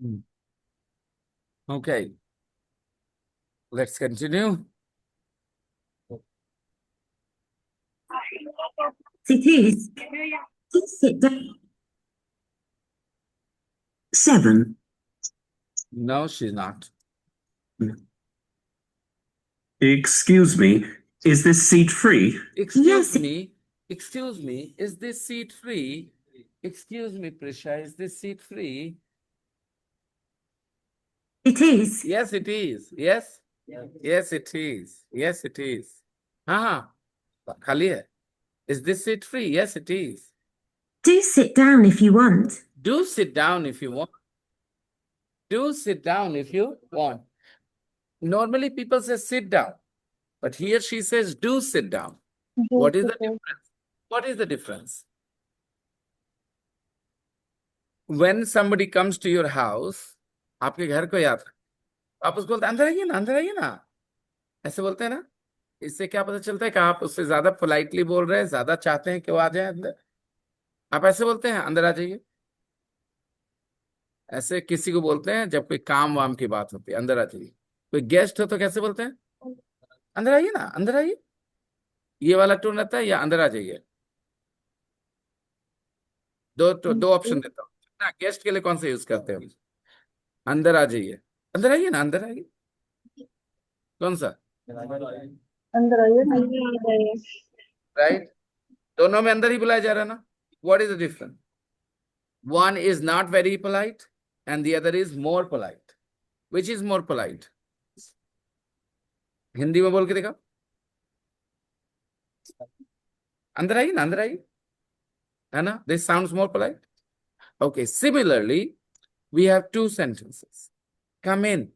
Mm. Okay, let's continue. It is. Please sit down. 7. No, she's not. Excuse me, is this seat free? Excuse Yes. me. Excuse me. Is this seat free? Excuse me, Prisha. Is this seat free? It is. Yes, it is. Yes. Yes, it is. Yes, it is. हाँ खाली है. Is this seat free? Yes, it is. Do sit down if you want. Do sit down if you want. Do sit down if you want. Normally people say sit down, but here she says do sit down. What is the difference? What is the difference? When somebody comes to your house, आपके घर को याद आप उसको बोलते अंदर आइए ना ऐसे बोलते हैं ना. इससे क्या पता चलता है कि आप उससे ज्यादा पोलाइटली बोल रहे हैं, ज्यादा चाहते हैं कि वो आ जाए अंदर. आप ऐसे बोलते हैं अंदर आ जाइए. ऐसे किसी को बोलते हैं जब कोई काम वाम की बात होती है, अंदर आ जाइए. कोई गेस्ट हो तो कैसे बोलते हैं? अंदर आइए ना, अंदर आइए. ये वाला टोन रहता है या अंदर आ जाइए. दो ऑप्शन देता हूँ ना. गेस्ट के लिए कौन सा यूज करते हैं? अंदर आ जाइए. अंदर आइए ना, अंदर आइए. कौन सा? अंदर आइए. राइट. दोनों में अंदर ही बुलाया जा रहा है ना. What is the difference? One is not very polite and the other is more polite. Which is more polite? Hindi में बोल के देखा. अंदर आइए ना, अंदर आइए. है ना? This sounds more polite. Okay, similarly, we have two sentences. Come in.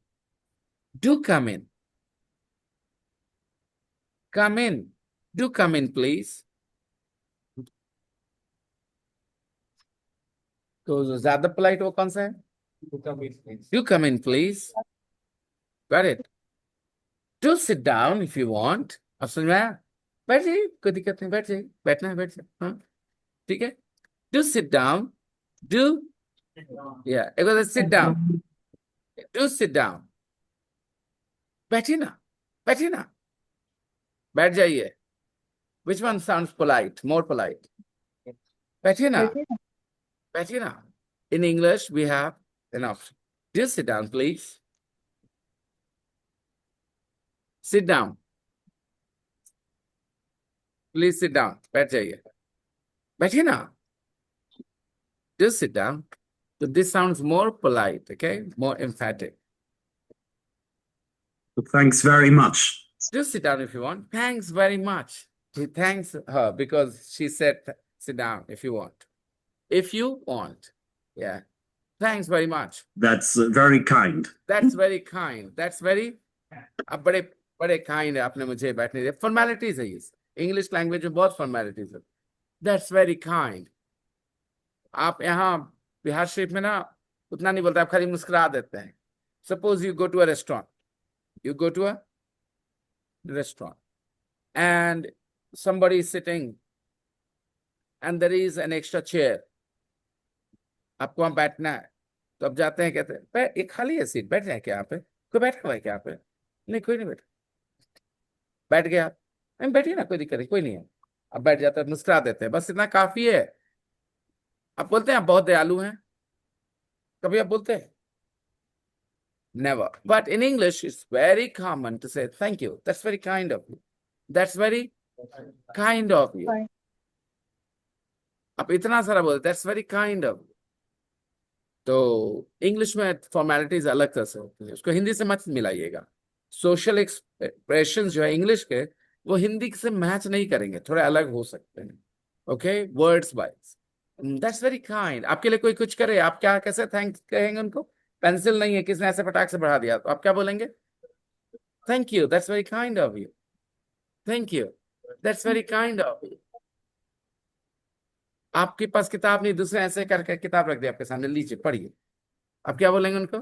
Do come in. Come in. Do come in, please. तो ज्यादा polite वो कौन सा है? Do come in, please. Got it. Do sit down if you want. अब समझ में आया? बैठ जाइए, कोई दिक्कत नहीं, बैठ जाइए. बैठना है बैठ जाइए. हाँ ठीक है. Do sit down. Do, yeah, it was a sit down. Do sit down. बैठिए ना, बैठिए ना, बैठ जाइए. Which one sounds polite, more polite? बैठिए ना, बैठिए ना. In English, we have an option. Do sit down, please. Sit down. Please sit down. बैठ जाइए. बैठिए ना. Do sit down. So this sounds more polite, okay? More emphatic. Thanks very much. Just sit down if you want. Thanks very much. He thanks her because she said, sit down if you want. If you want. Yeah. Thanks very much. That's very kind. That's very kind. That's very अब बड़े बड़े kind है आपने मुझे बैठने दिया. Formalities है ये. English language में बहुत formalities है. That's very kind. आप यहाँ बिहार शरीफ में ना उतना नहीं बोलते, आप खाली मुस्कुरा देते हैं. Suppose you go to a restaurant. You go to a restaurant and somebody is sitting and there is an extra chair. आपको वहां बैठना है तो अब जाते हैं, कहते हैं एक खाली है सीट, बैठ जाए क्या यहाँ पे? कोई बैठा हुआ है क्या यहाँ पे? नहीं, कोई नहीं बैठा. बैठ गया. नहीं बैठिए ना, कोई दिक्कत नहीं, कोई नहीं है. अब बैठ जाते हैं, मुस्कुरा देते हैं, बस इतना काफी है. आप बोलते हैं आप बहुत दयालु हैं? कभी आप बोलते हैं? Never. But in English, it's very common to say, thank you. That's very kind of you. That's very kind of you. आप इतना सारा बोलते, that's very kind of you. तो इंग्लिश में फॉर्मेलिटीज अलग तरह से होती है, उसको हिंदी से मत मिलाइएगा. सोशल एक्सप्रेशन जो है इंग्लिश के, वो हिंदी से मैच नहीं करेंगे, थोड़े अलग हो सकते हैं. Okay, words wise. That's very kind. आपके लिए कोई कुछ करे, आप क्या कैसे थैंक्स कहेंगे उनको? पेंसिल नहीं है, किसने ऐसे फटाक से बढ़ा दिया, तो आप क्या बोलेंगे? Thank you. That's very kind of you. Thank you. That's very kind of you. आपके पास किताब नहीं, दूसरे ऐसे करके किताब रख दिया आपके सामने, लीजिए पढ़िए. आप क्या बोलेंगे उनको?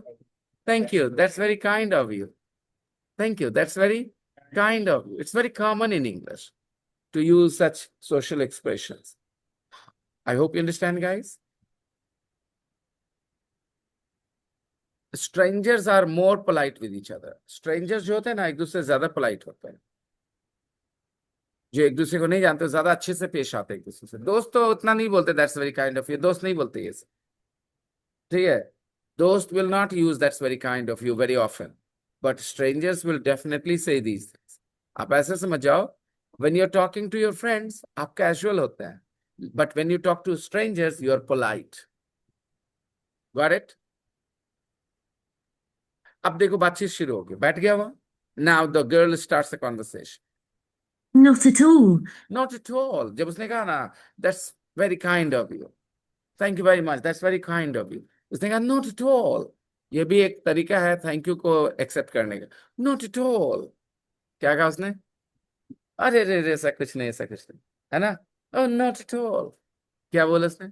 Thank you. That's very kind of you. Thank you. That's very kind of you. It's very common in English to use such social expressions. I hope you understand, guys. strangers are more polite with each other. Strangers जो होते हैं ना एक दूसरे से ज्यादा polite होते हैं, जो एक दूसरे को नहीं जानते ज्यादा अच्छे से पेश आते हैं एक दूसरे से। दोस्त तो उतना नहीं बोलते that's very kind of you, दोस्त नहीं बोलते ये सब, ठीक है। दोस्त will not use that's very kind of you very often, but strangers will definitely say these things. आप ऐसे समझ जाओ, when you're talking to your friends आप casual होते हैं, but when you talk to strangers you are polite. Got it? अब देखो बातचीत शुरू हो गई, बैठ गया वो। Now the girl starts the conversation. Not at all. Not at all. जब उसने कहा ना that's very kind of you, thank you very much, that's very kind of you, उसने कहा not at all, ये भी एक तरीका है थैंक यू को एक्सेप्ट करने का। Not at all, क्या कहा उसने? अरे रे रे ऐसा कुछ नहीं, ऐसा कुछ नहीं, है ना। Oh not at all, क्या बोला उसने?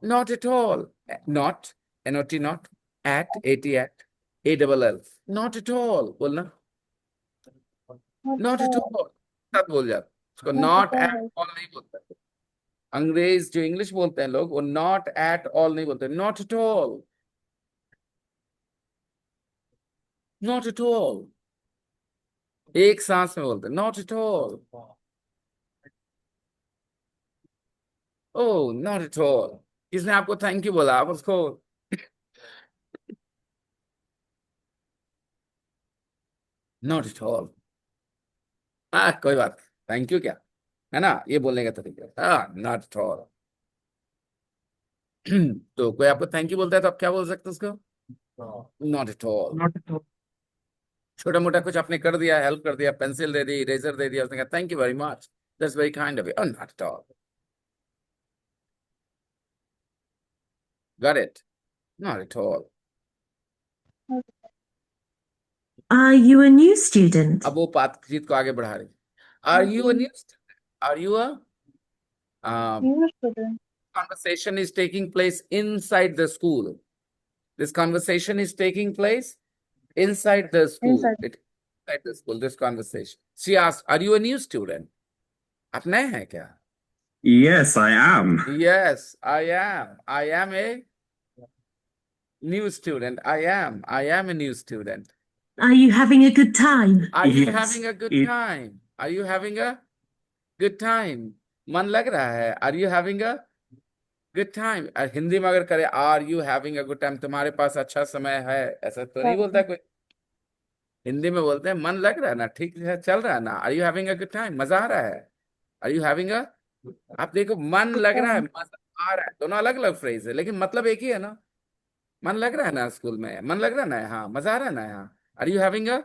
Not at all. Not, N-O-T, not, at, A-T, at, A-double-L, not at all बोलना, not at all साथ बोल जाता, उसको not at all नहीं बोलता। अंग्रेज जो इंग्लिश बोलते हैं लोग वो not at all नहीं बोलते, not at all, not at all, एक सांस में बोलते हैं not at all। Oh not at all, किसने आपको थैंक यू बोला, आप उसको not at all, हाँ कोई बात, थैंक यू क्या है ना, ये बोलने का तरीका, हाँ not at all। तो कोई आपको थैंक यू बोलता है तो आप क्या बोल सकते हैं उसको? Not at all। Not at all. छोटा मोटा कुछ आपने कर दिया, हेल्प कर दिया, पेंसिल दे दी, इरेजर दे दिया, उसने कहा thank you very much, that's very kind of you. Oh not at all। Got it? Not at all। Are you a new student? अब वो बातचीत को आगे बढ़ा रही। Are you a new student? Are you a New student. conversation is taking place inside the school. This conversation is taking place inside the school. Inside. Inside the school, this conversation. She asked, are you a new student? आप नए हैं क्या? Yes, I am. Yes, I am. I am a new student. I am a new student. Are you having a good time? Are you Yes, having a good it- time? Are you having a good time? मन लग रहा है? Are you having a good time? Hindi में अगर करे Are you having a good time, तुम्हारे पास अच्छा समय है, ऐसा तो नहीं बोलता कोई। हिंदी में बोलते हैं मन लग रहा है ना, ठीक है चल रहा है ना, Are you having a good time, मजा आ रहा है। Are you having a, आप देखो मन लग रहा है, मजा आ रहा है, दोनों अलग अलग फ्रेज है लेकिन मतलब एक ही है ना। मन लग रहा है ना स्कूल में, मन लग रहा है ना यहाँ, मजा आ रहा है ना यहाँ। Are you having a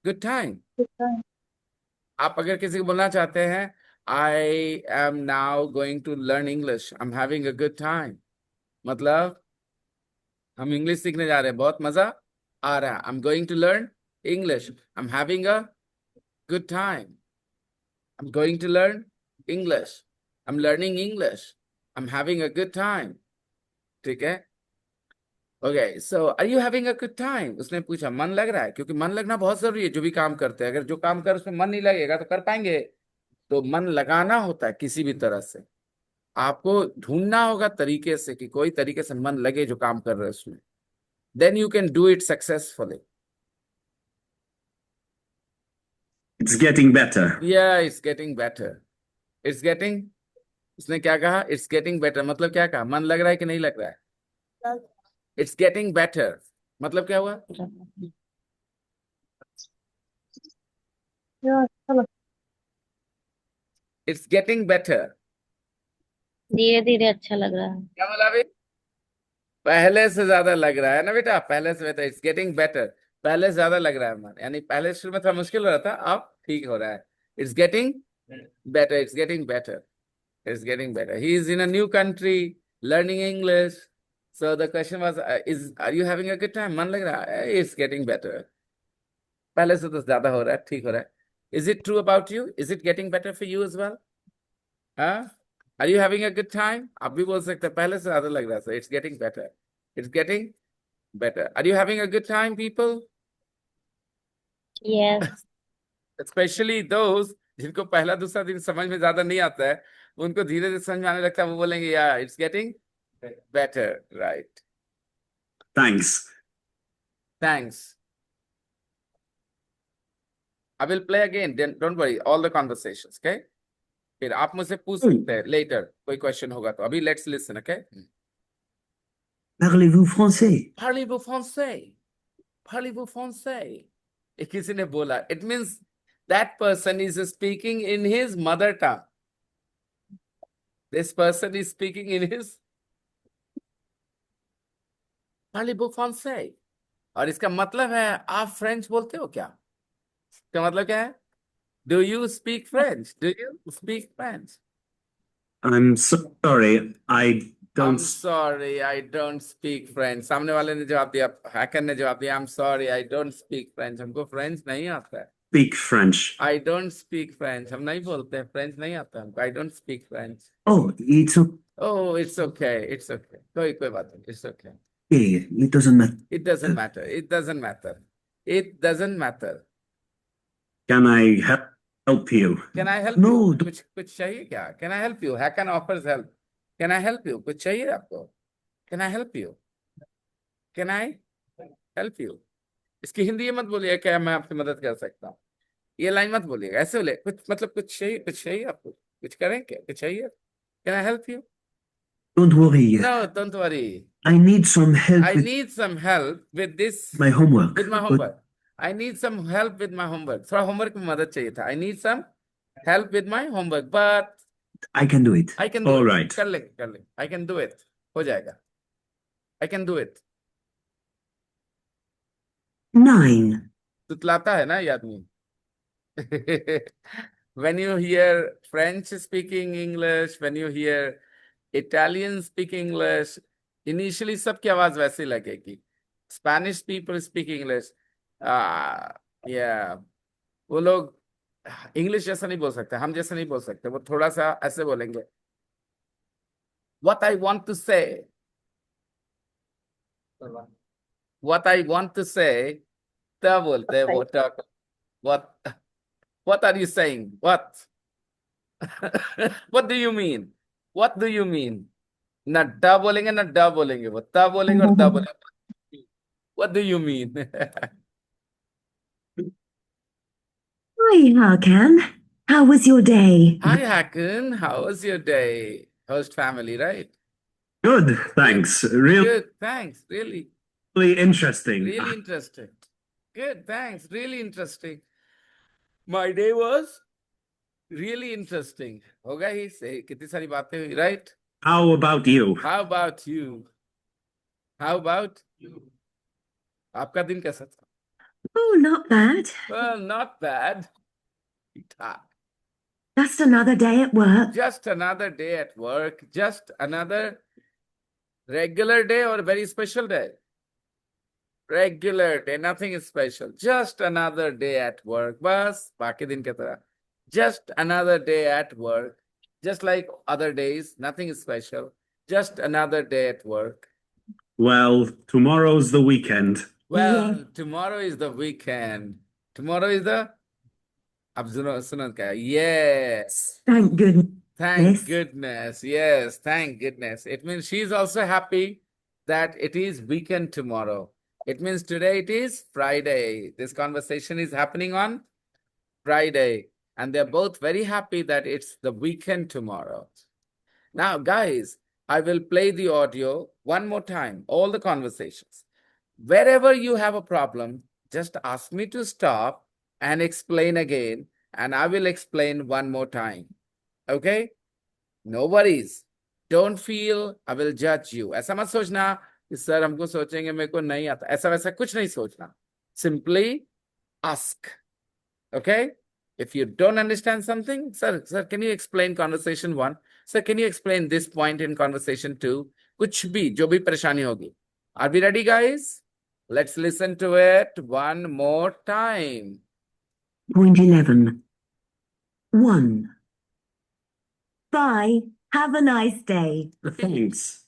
good time? Good time. आप अगर किसी को बोलना चाहते हैं I am now going to learn English, I'm having a good time, मतलब हम इंग्लिश सीखने जा रहे हैं, बहुत मजा आ रहा है। I'm going to learn English, I'm having a good time, I'm going to learn English, I'm learning English, I'm having a good time। ठीक है, okay so are you having a good time, उसने पूछा मन लग रहा है, क्योंकि मन लगना बहुत जरूरी है जो भी काम करते हैं। अगर जो काम कर उसमें मन नहीं लगेगा तो कर पाएंगे, तो मन लगाना होता है किसी भी तरह से। आपको ढूंढना होगा तरीके से कि कोई तरीके से मन लगे जो काम कर रहे हैं उसमें, then you can do it successfully. It's getting better. या it's getting better, it's getting, उसने क्या कहा, इट्स गेटिंग बेटर, मतलब क्या कहा, मन लग रहा है कि नहीं लग रहा है। इट्स गेटिंग बेटर मतलब क्या हुआ, Yeah, चलो। इट्स गेटिंग बेटर, धीरे धीरे अच्छा लग रहा है। क्या बोला अभी, पहले से ज्यादा लग रहा है ना बेटा, पहले से बेटर, इट्स गेटिंग बेटर, पहले से ज्यादा लग रहा है मन, यानी पहले शुरू में थोड़ा मुश्किल हो रहा था, अब ठीक हो रहा है। It's getting better, it's getting better, it's getting better. He is in a new country learning English, so the question was is are you having a good time, मन लग रहा है, इट्स गेटिंग बेटर, पहले से तो ज्यादा हो रहा है, ठीक हो रहा है। Is it true about you, is it getting better for you as well? हाँ, are you having a good time, आप भी बोल सकते हैं पहले से ज्यादा लग रहा है, it's getting better, it's getting better. Are you having a good time, people? Yes, Especially those जिनको पहला दूसरा दिन समझ में ज्यादा नहीं आता है, उनको धीरे धीरे समझ में आने लगता है, वो बोलेंगे यार it's getting better, right. Thanks. Thanks. I will play again. Then don't worry. All the conversations, okay? फिर आप मुझसे पूछ सकते हैं later कोई question होगा तो अभी let's listen, okay? Parlez-vous français? Parlez-vous français? Parlez-vous français? एक किसी ने बोला. It means that person is speaking in his mother tongue. This person is speaking in his Parlez-vous français? और इसका मतलब है आप फ्रेंच बोलते हो क्या? इसका मतलब क्या है? Do you speak French? Do you speak French? I'm sorry, I I'm don't sorry, I don't speak French. सामने वाले ने जवाब दिया, हैकर ने जवाब दिया, I'm sorry, I don't speak French. हमको फ्रेंच नहीं आता है. speak French. I don't speak French. हम नहीं बोलते हैं, फ्रेंच नहीं आता हमको. I don't speak French. Oh, it's Oh, it's okay. It's okay. कोई बात नहीं. It's okay. okay. It doesn't matter. It doesn't matter. It doesn't matter. It doesn't matter. Can I help you? Can I help No, you? don't- कुछ चाहिए क्या? Can I help you? Hakan offers help. Can I help you? कुछ चाहिए आपको? Can I help you? Can I help you? इसकी हिंदी ये मत बोलिए क्या मैं आपकी मदद कर सकता हूँ. ये लाइन मत बोलिएगा. ऐसे बोले कुछ मतलब कुछ चाहिए आपको. कुछ करें क्या? कुछ चाहिए? Can I help you? Don't worry. No, don't worry. I need some help I with need some help with this. my homework. With my but homework. I need some help with my homework. थोड़ा homework में मदद चाहिए था. I need some help with my homework, but I can do it. I can do All it. right. कर ले. I can do it. हो जाएगा. I can do it. 9. तुतलाता है ना ये आदमी. When you hear French speaking English, when you hear Italian speak English, initially सबकी आवाज वैसी लगेगी. Spanish people speak English. Yeah. वो लोग इंग्लिश जैसा नहीं बोल सकते, हम जैसा नहीं बोल सकते. वो थोड़ा सा ऐसे बोलेंगे. What I want to say. What I want to say. तब बोलते हैं वो talk. What are you saying? What? What do you mean? What do you mean? ना डा बोलेंगे ना डा बोलेंगे. वो ता बोलेंगे और दा बोलेंगे. What do you mean? Hi, Hakan. How was your day? Hi, Hakan. How was your day? Host family, right? Good, thanks. Really Good, thanks. Really interesting. interesting. Good, thanks. Really interesting. My day was really interesting. होगा ही से कितनी सारी बातें हुई, right? How about you? How about you? How about you? आपका दिन कैसा था? Oh, not bad. Well, not bad. ठीक-ठाक. Just another day at work. Just another day at work. Just another regular day or very special day? Regular day, nothing is special. Just another day at work. बस बाकी दिन की तरह. Just another day at work. Just like other days, nothing is special. Just another day at work. Well, tomorrow's the weekend. Well, tomorrow is the weekend. Tomorrow is the. अब सुनो क्या? Yes. Thank goodness. Thank Yes. goodness. Yes, thank goodness. It means she's also happy that it is weekend tomorrow. It means today it is Friday. This conversation is happening on Friday. And they're both very happy that it's the weekend tomorrow. Now, guys, I will play the audio one more time, all the conversations. Wherever you have a problem, just ask me to stop and explain again, and I will explain one more time. Okay? No worries. Don't feel I will judge you. ऐसा मत सोचना कि sir हमको सोचेंगे मेरे को नहीं आता. ऐसा वैसा कुछ नहीं सोचना. Simply ask. Okay? If you don't understand something, sir, can you explain conversation 1? Sir, can you explain this point in conversation 2? कुछ भी, जो भी परेशानी होगी. Are we ready, guys? Let's listen to it one more time. Point 11. 1. Bye. Have a nice day. Thanks.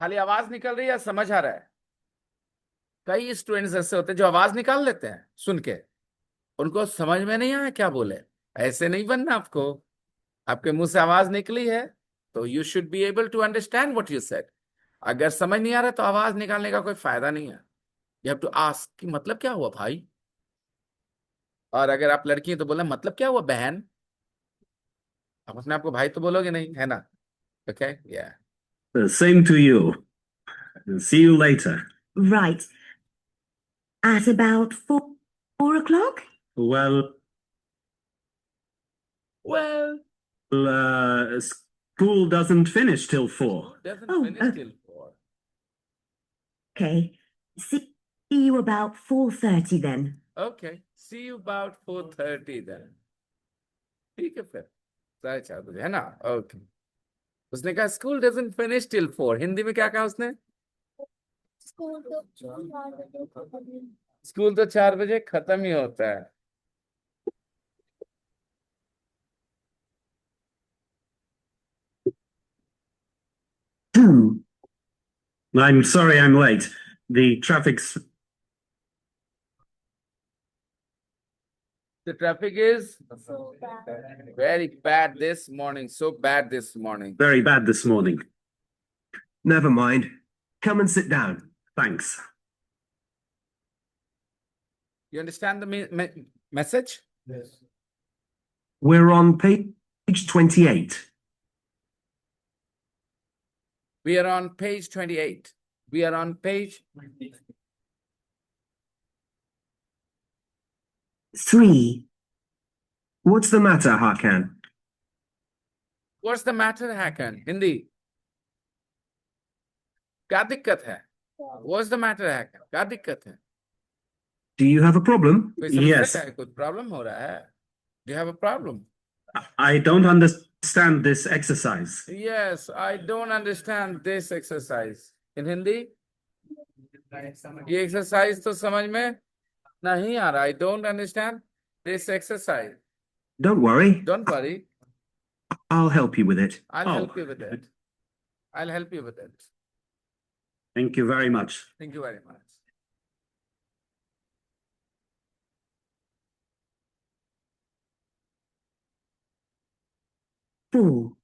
खाली आवाज निकल रही है, समझ आ रहा है? कई स्टूडेंट्स ऐसे होते हैं जो आवाज निकाल लेते हैं सुन के, उनको समझ में नहीं आया क्या बोले. ऐसे नहीं बनना आपको. आपके मुंह से आवाज निकली है तो you should be able to understand what you said. अगर समझ नहीं आ रहा तो आवाज निकालने का कोई फायदा नहीं है। यू हैव टू आस्क कि मतलब क्या हुआ भाई। और अगर आप लड़की हैं तो बोलना मतलब क्या हुआ बहन। आप अपने आप को भाई तो बोलोगे नहीं, है ना? ओके या Same to you. See you later. Right. At about 4 o'clock? Well, well school doesn't finish till 4. doesn't Oh, finish till 4. Okay. See you about 4:30 then. Okay, see you about 4:30 then. ठीक है फिर 4:30 बजे, है ना? Okay. उसने कहा school doesn't finish till 4। Hindi में क्या कहा उसने? स्कूल तो 4 बजे खत्म ही होता है। Two. I'm sorry I'm late. The traffic's The traffic is very bad this morning, so bad this morning. very bad this morning. Never mind. Come and sit down. Thanks. You understand the message? We're on page 28. We are on page 28. We are on page 3. What's the matter, Hakan? What's the matter, Hakan? Hindi क्या दिक्कत है? What's the matter, Hakan? क्या दिक्कत है? Do you have a problem? कोई Yes. समस्या है? कोई प्रॉब्लम हो रहा है? Do you have a problem? I don't understand this exercise. Yes, I don't understand this exercise. In Hindi ये एक्सरसाइज तो समझ में नहीं आ रहा। I don't understand this exercise. Don't worry. Don't worry, I'll help you with it. I'll Oh. help you with it. I'll help you with it. Thank you very much. Thank you very much. Four.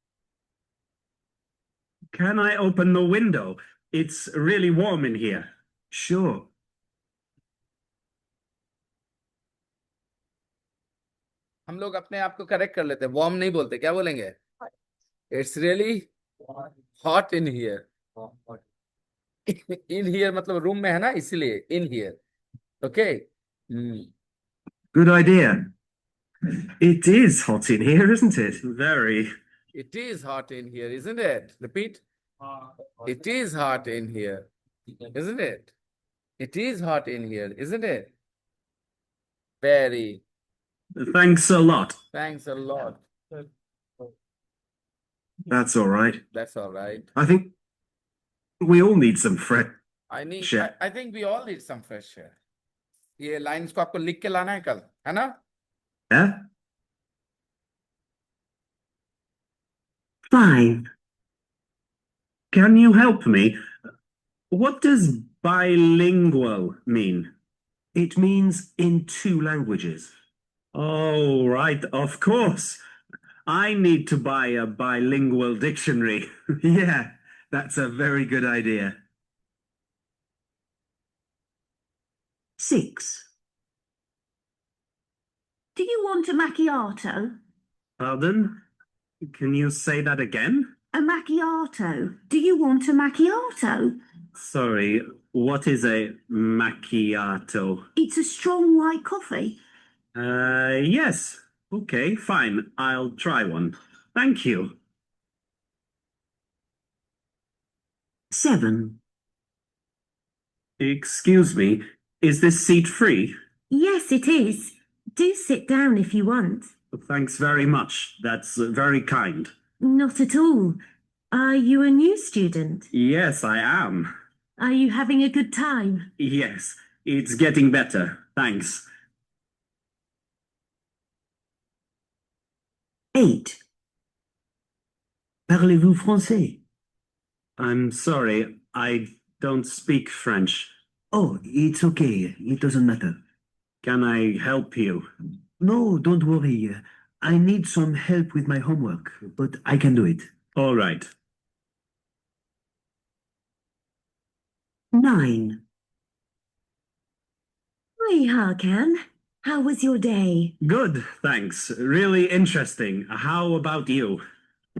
Can I open the window? It's really warm in here. Sure. हम लोग अपने आप को correct कर लेते हैं, warm नहीं बोलते, क्या बोलेंगे? It's really hot in here. In here मतलब रूम में है ना, इसीलिए in here. Okay Good idea. It is hot in here, isn't it? Very. It is hot in here, isn't it? Repeat. It is hot in here, isn't it? It is hot in here, isn't it? Very. Thanks a lot. Thanks a lot. That's all right. That's all right. I think we all need some fresh. Sure. I think we all need some fresh air. ये lines को आपको लिख के लाना है कल, है ना? Yeah? 5. Can you help me? What does bilingual mean? It means in 2 languages. Oh, right, of course. I need to buy a bilingual dictionary. Yeah, that's a very good idea. 6. Do you want a macchiato? Pardon? Can you say that again? A macchiato. Do you want a macchiato? Sorry, what is a macchiato? It's a strong white coffee. Yes. Okay, fine. I'll try one. Thank you. 7. Excuse me, is this seat free? Yes, it is. Do sit down if you want. Thanks very much. That's very kind. Not at all. Are you a new student? Yes, I am. Are you having a good time? Yes, it's getting better. Thanks. 8. Parlez-vous français? I'm sorry, I don't speak French. Oh, it's okay. It doesn't matter. Can I help you? No, don't worry. I need some help with my homework, but I can do it. All right. 9. Hi, Hakan. How was your day? Good, thanks. Really interesting. How about you?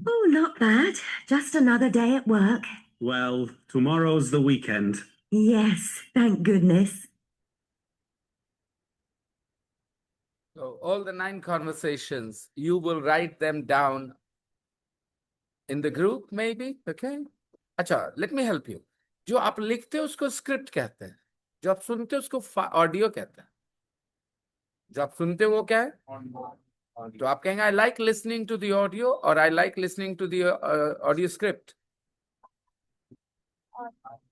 Oh, not bad. Just another day at work. Well, tomorrow's the weekend. Yes, thank goodness. So all the 9 conversations, you will write them down in the group, maybe, okay? अच्छा, let me help you. जो आप लिखते हो उसको script कहते हैं, जो आप सुनते हो उसको ऑडियो कहते हैं। जो आप सुनते हो वो क्या है? तो आप कहेंगे I like listening to the audio और I like listening to the audio script.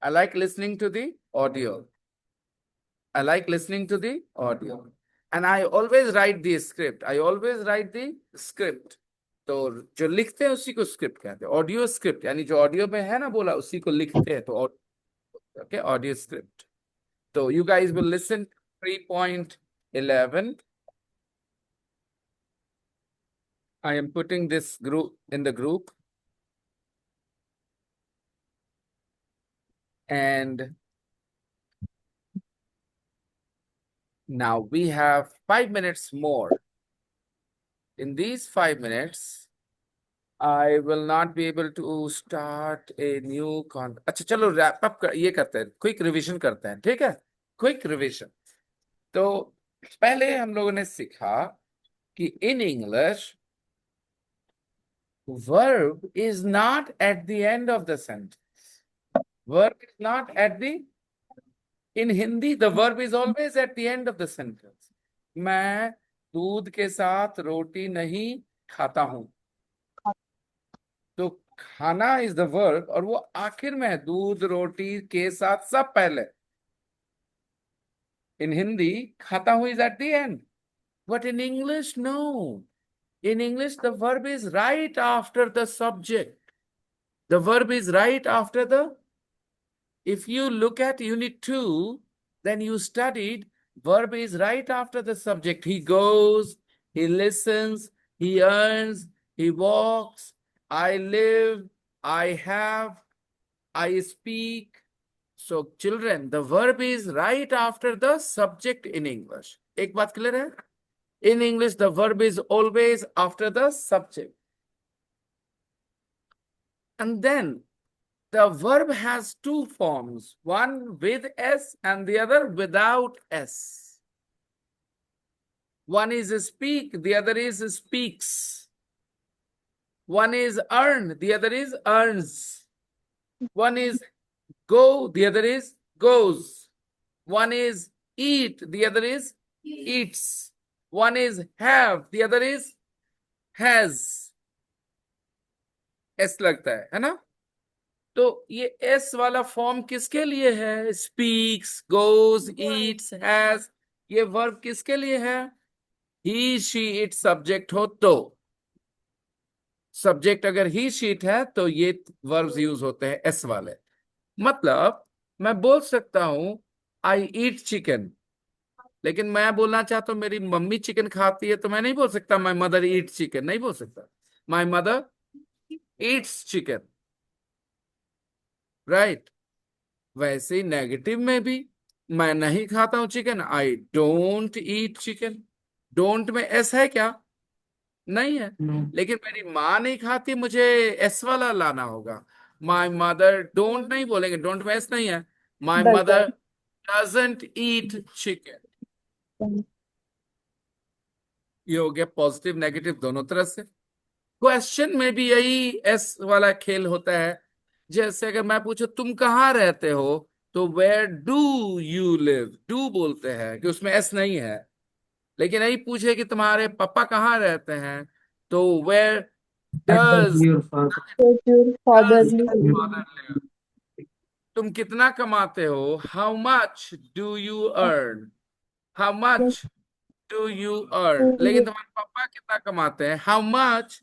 I like listening to the audio, I like listening to the audio, and I always write the script, I always write the script. तो जो लिखते हैं उसी को script कहते हैं, audio script, यानी जो ऑडियो में है ना बोला उसी को लिखते हैं, तो ओके, ऑडियो स्क्रिप्ट। तो you guys will listen 3.11. I am putting this group in the group, and now we have 5 minutes more. In these 5 minutes, I will not be able to start a new अच्छा चलो wrap up ये करते हैं, quick revision करते हैं, ठीक है? Quick revision. तो पहले हम लोगों ने सीखा कि in English verb is not at the end of the sentence. Verb is not at the, in Hindi the verb is always at the end of the sentence. मैं दूध के साथ रोटी नहीं खाता हूं, तो खाना is the verb और वो आखिर में है, दूध रोटी के साथ सब पहले। In Hindi खाता हूं is at the end, but in English no. In English, the verb is right after the subject. The verb is right after the. If you look at Unit 2, then you studied verb is right after the subject. He goes, he listens, he earns, he walks, I live, I have, I speak. So, children, the verb is right after the subject in English. एक बात clear है? In English, the verb is always after the subject. And then the verb has 2 forms, one with S and the other without S. One is speak, the other is speaks. One is earn, the other is earns. One is go, the other is goes. One is eat, the other is eats. One is have, the other is has. S लगता है ना? तो ये S वाला form किसके लिए है? Speaks, goes, eats, has. ये वर्ब किसके लिए है? He, she, it सब्जेक्ट हो तो। सब्जेक्ट अगर he, she, it है तो ये वर्ब्स यूज होते हैं S वाले। मतलब मैं बोल सकता हूं I eat chicken, लेकिन मैं बोलना चाहता हूं मेरी मम्मी चिकन खाती है, तो मैं नहीं बोल सकता माई मदर ईट चिकन, नहीं बोल सकता। My mother Yeats chicken, right? वैसे ही नेगेटिव में भी मैं नहीं खाता हूं chicken, I don't eat chicken. Don't में एस है क्या? नहीं है। लेकिन मेरी माँ नहीं खाती, मुझे एस वाला लाना होगा। माई मदर डोंट नहीं बोलेंगे, डोंट में एस नहीं है। My mother doesn't eat chicken. ये हो गया पॉजिटिव नेगेटिव दोनों तरह से। क्वेश्चन में भी यही एस वाला खेल होता है। जैसे अगर मैं पूछूं तुम कहाँ रहते हो, तो where do you live, do बोलते हैं कि उसमें एस नहीं है। लेकिन यही पूछे कि तुम्हारे पापा कहाँ रहते हैं, तो where does Does your father live? तुम कितना कमाते हो, how much do you earn, how much do you earn. लेकिन तुम्हारे पापा कितना कमाते हैं, how much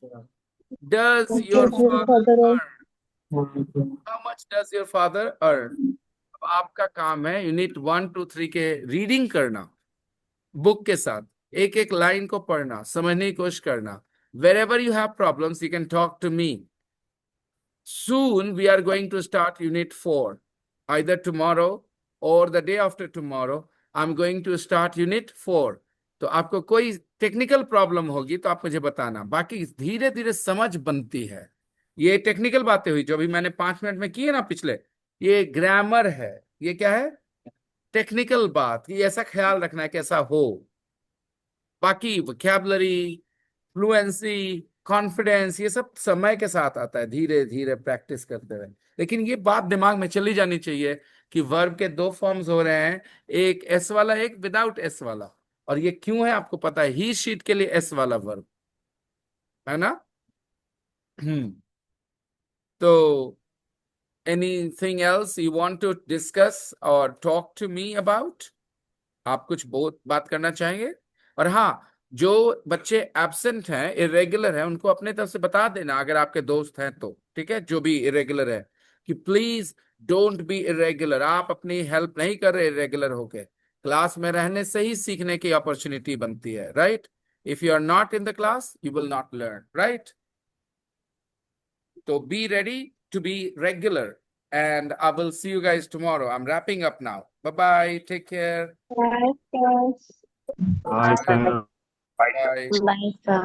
does your Does your father father earn? Earn, how much does your father earn. अब आपका काम है यूनिट 1, 2, 3 के रीडिंग करना, बुक के साथ एक एक लाइन को पढ़ना, समझने की कोशिश करना। Wherever you have problems, you can talk to me. Soon we are going to start Unit 4. either tomorrow or the day after tomorrow. I'm going to start unit 4. तो आपको कोई टेक्निकल प्रॉब्लम होगी तो आप मुझे बताना, बाकी धीरे धीरे समझ बनती है। ये टेक्निकल बातें हुई जो अभी मैंने 5 मिनट में की है ना पिछले, ये ग्रामर है, ये क्या है, टेक्निकल बात। ये ऐसा ख्याल रखना है कि ऐसा हो। बाकी वोकैबुलरी, फ्लुएंसी, कॉन्फिडेंस, ये सब समय के साथ आता है, धीरे धीरे प्रैक्टिस करते हुए। लेकिन ये बात दिमाग में चली जानी चाहिए कि वर्ब के 2 फॉर्म्स हो रहे हैं, एक एस वाला, एक विदाउट एस वाला। और ये क्यों है आपको पता है, ही शीट के लिए एस वाला वर्ब है ना। तो anything else you want to discuss और टॉक टू मी अबाउट? आप कुछ बहुत बात करना चाहेंगे? और हाँ, जो बच्चे एब्सेंट हैं, इरेगुलर हैं, उनको अपने तरफ से बता देना अगर आपके दोस्त हैं तो, ठीक है, जो भी इरेगुलर है, कि प्लीज डोंट बी इरेगुलर। आप अपनी हेल्प नहीं कर रहे इरेगुलर होके। क्लास में रहने से ही सीखने की अपॉर्चुनिटी बनती है, right? If you are not in the class you will not learn, right? तो be ready to be regular, and I will see you guys tomorrow. I'm wrapping up now. Bye bye. Take care. Bye, class. Bye, sir. Bye. Bye, sir.